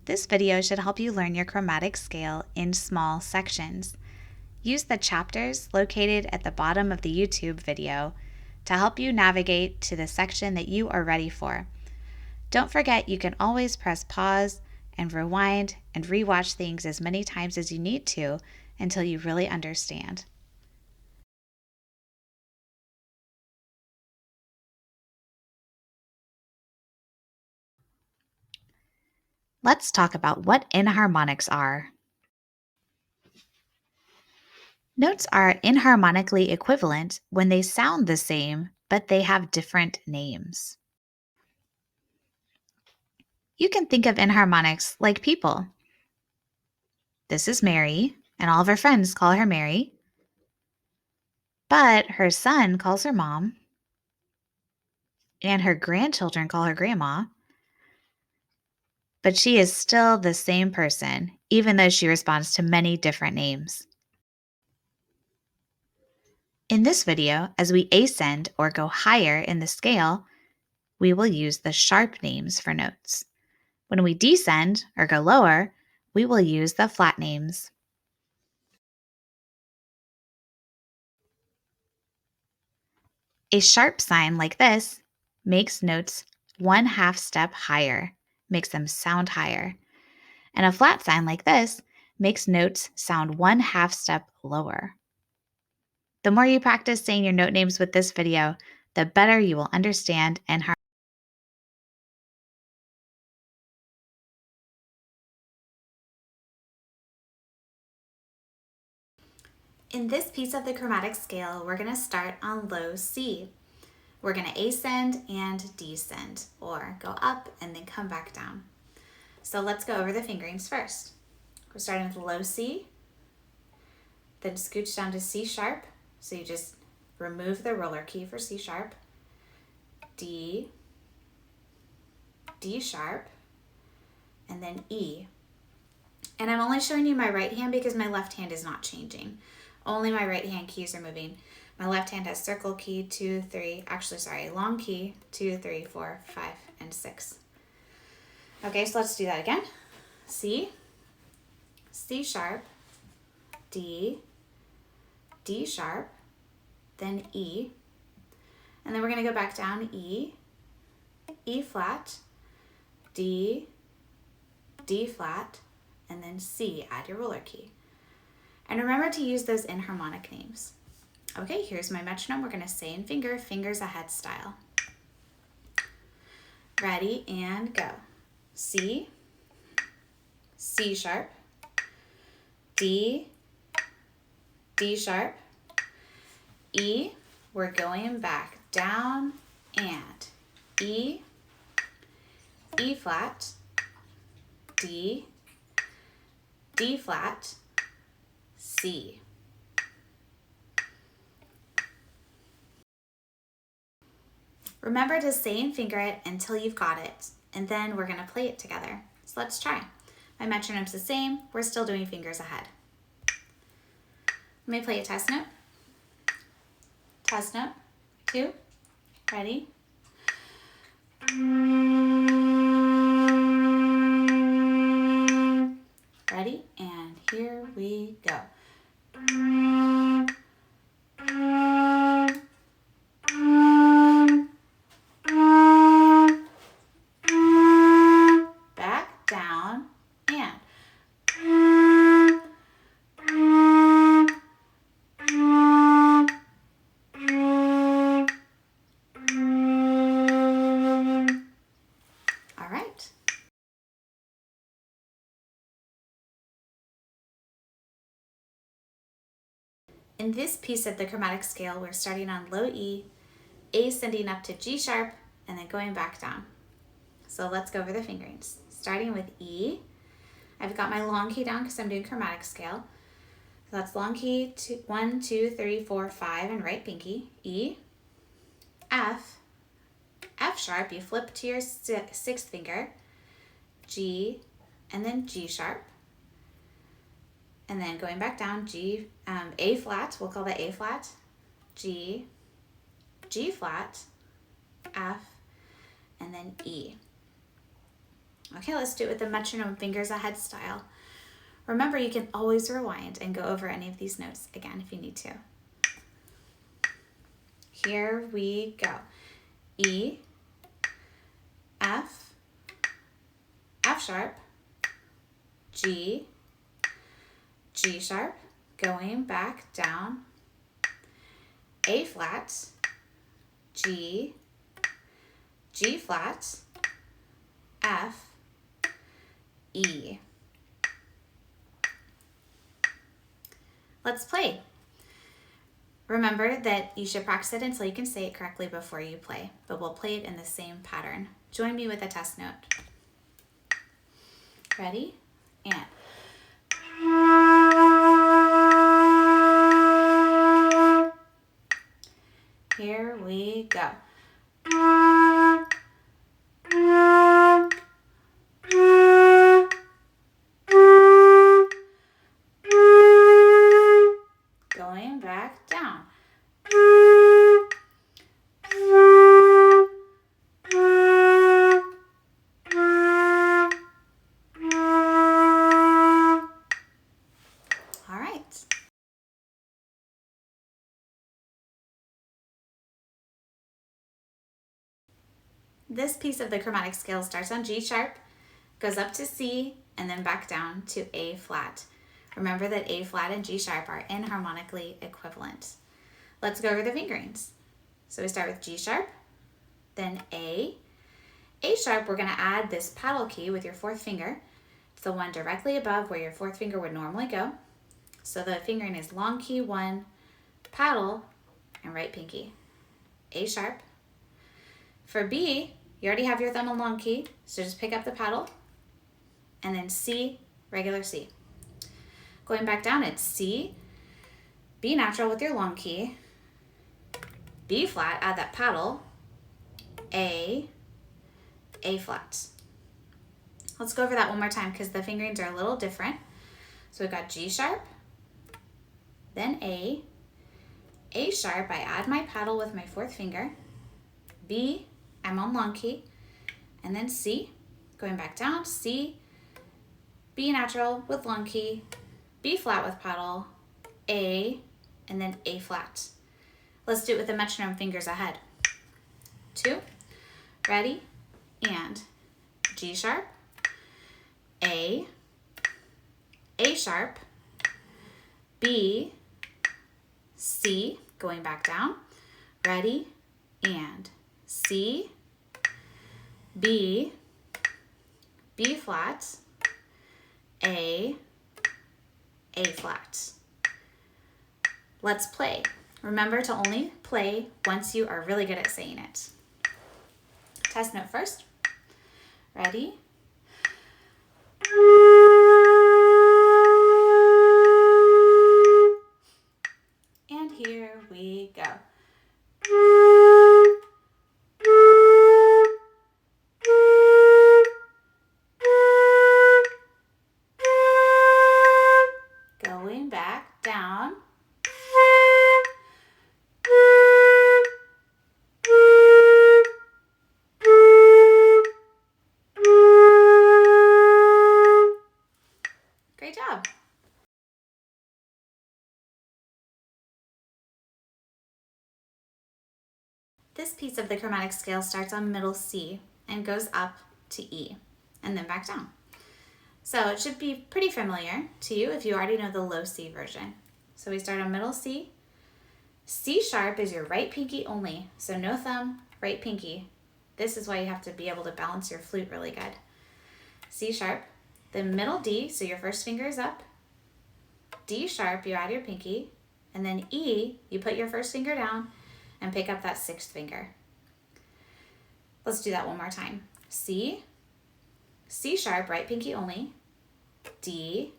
This video should help you learn your chromatic scale in small sections. Use the chapters located at the bottom of the YouTube video to help you navigate to the section that you are ready for. Don't forget you can always press pause and rewind and rewatch things as many times as you need to until you really understand. Let's talk about what enharmonics are. Notes are enharmonically equivalent when they sound the same, but they have different names. You can think of enharmonics like people. This is Mary, and all of her friends call her Mary. But her son calls her Mom, and her grandchildren call her Grandma. But she is still the same person, even though she responds to many different names. In this video, as we ascend or go higher in the scale, we will use the sharp names for notes. When we descend or go lower, we will use the flat names. A sharp sign like this makes notes 1/2 step higher, makes them sound higher. And a flat sign like this makes notes sound 1/2 step lower. The more you practice saying your note names with this video, the better you will understand enharmonics. In this piece of the chromatic scale, we're going to start on low C. We're going to ascend and descend, or go up and then come back down. So let's go over the fingerings first. We're starting with low C, then scooch down to C sharp. So you just remove the roller key for C sharp, D, D sharp, and then E. And I'm only showing you my right hand because my left hand is not changing. Only my right hand keys are moving. My left hand has circle key, 2, 3, long key, 2, 3, 4, 5, and 6. Okay, so let's do that again. C, C sharp, D, D sharp, then E. And then we're going to go back down, E, E flat, D, D flat, and then C. Add your roller key. And remember to use those enharmonic names. Okay, here's my metronome. We're going to say in finger, fingers ahead style. Ready, and go. C, C sharp, D, D sharp, E, we're going back, down, and E, E flat, D, D flat, C. Remember to say and finger it until you've got it, and then we're going to play it together. So let's try. My metronome's the same. We're still doing fingers ahead. Let me play a test note. Test note, 2. Ready? Ready? And here we go. Back, down, and. All right. In this piece of the chromatic scale, we're starting on low E, ascending up to G sharp, and then going back down. So let's go over the fingerings. Starting with E, I've got my long key down because I'm doing chromatic scale. So that's long key, 1, 2, 3, 4, 5, and right pinky. E, F, F sharp, you flip to your 6th finger, G, and then G sharp. And then going back down, G, A flat, we'll call that A flat, G, G flat, F, and then E. Okay, let's do it with the metronome fingers ahead style. Remember, you can always rewind and go over any of these notes again if you need to. Here we go. E, F, F sharp, G, G sharp, going back down, A flat, G, G flat, F, E. Let's play. Remember that you should practice it until you can say it correctly before you play, but we'll play it in the same pattern. Join me with a test note. Ready? And. Here we go. Going back down. All right. This piece of the chromatic scale starts on G sharp, goes up to C, and then back down to A flat. Remember that A flat and G sharp are enharmonically equivalent. Let's go over the fingerings. So we start with G sharp, then A. A sharp, we're going to add this paddle key with your fourth finger. It's the one directly above where your fourth finger would normally go. So the fingering is long key 1, paddle, and right pinky. A sharp. For B, you already have your thumb on long key, so just pick up the paddle, and then C, regular C. Going back down, it's C, B natural with your long key, B flat, add that paddle, A flat. Let's go over that one more time because the fingerings are a little different. So we've got G sharp, then A sharp, I add my paddle with my fourth finger, B, I'm on long key, and then C, going back down, C, B natural with long key, B flat with paddle, A, and then A flat. Let's do it with the metronome fingers ahead. 2, ready, and G sharp, A sharp, B, C, going back down, ready, and C, B flat, A flat. Let's play. Remember to only play once you are really good at saying it. Test note first. Ready? And here we go. Going back down. Great job. This piece of the chromatic scale starts on middle C and goes up to E and then back down. So it should be pretty familiar to you if you already know the low C version. So we start on middle C. C sharp is your right pinky only, so no thumb, right pinky. This is why you have to be able to balance your flute really good. C sharp, then middle D, so your first finger is up. D sharp, you add your pinky, and then E, you put your first finger down and pick up that sixth finger. Let's do that one more time. C sharp, right pinky only, D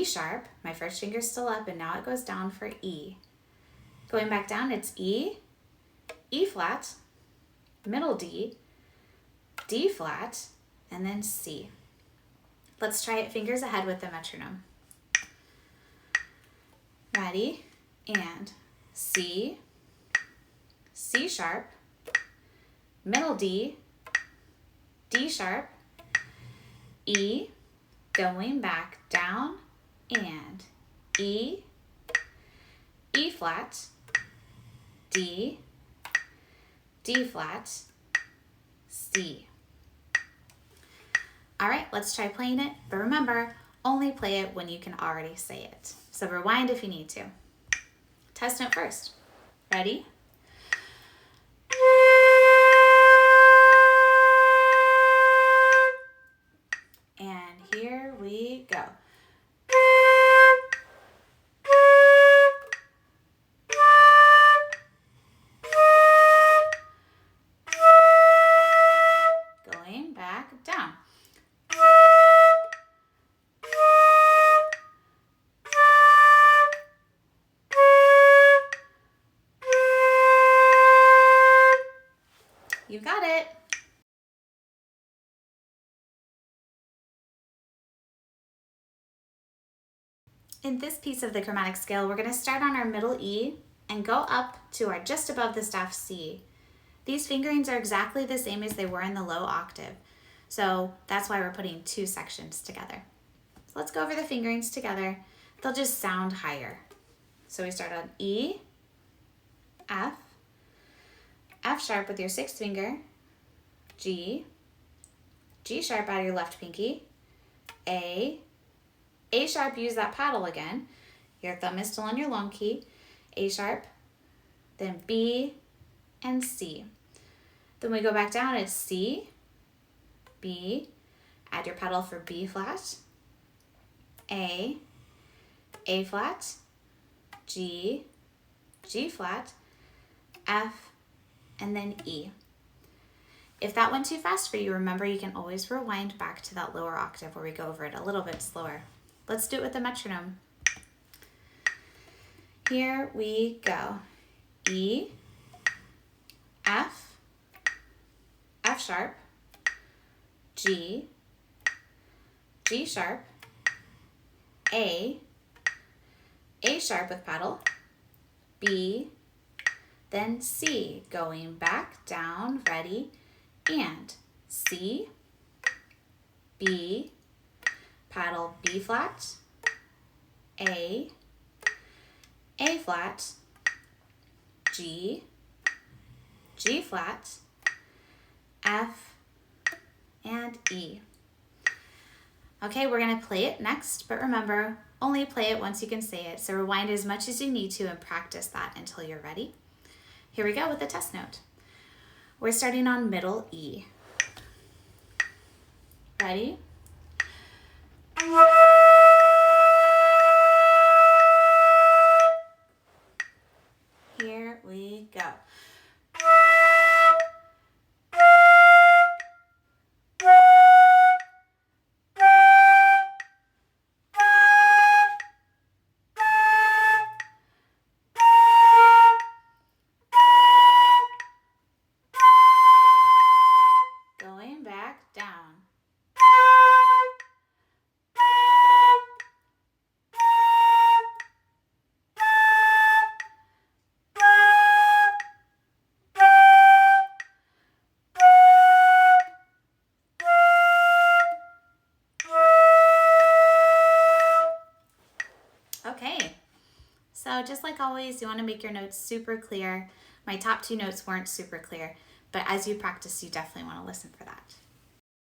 sharp, my first finger's still up and now it goes down for E. Going back down, it's E flat, middle D flat, and then C. Let's try it fingers ahead with the metronome. Ready? And C sharp, middle D sharp, E, going back down, and E, E flat, D, D flat, C. All right, let's try playing it, but remember, only play it when you can already say it. So rewind if you need to. Test note first. Ready? And here we go. Going back down. You got it. In this piece of the chromatic scale, we're going to start on our middle E and go up to our just above the staff C. These fingerings are exactly the same as they were in the low octave. So that's why we're putting two sections together. So let's go over the fingerings together. They'll just sound higher. So we start on E, F, F sharp with your sixth finger, G, G sharp out of your left pinky, A sharp, use that paddle again. Your thumb is still on your long key, A sharp, then B and C. Then we go back down, it's C, B, add your paddle for B flat, A flat, G, G flat, F, and then E. If that went too fast for you, remember you can always rewind back to that lower octave where we go over it a little bit slower. Let's do it with the metronome. Here we go. E, F, F sharp, G, G sharp, A sharp with paddle, B, then C, going back, down, ready, and C, B, paddle B flat, A flat, G, G flat, F, and E. Okay, we're gonna play it next, but remember, only play it once you can say it, so rewind as much as you need to and practice that until you're ready. Here we go with the test note. We're starting on middle E. Ready? Here we go. Going back down. Okay, so just like always, you want to make your notes super clear. My top two notes weren't super clear, but as you practice, you definitely want to listen for that.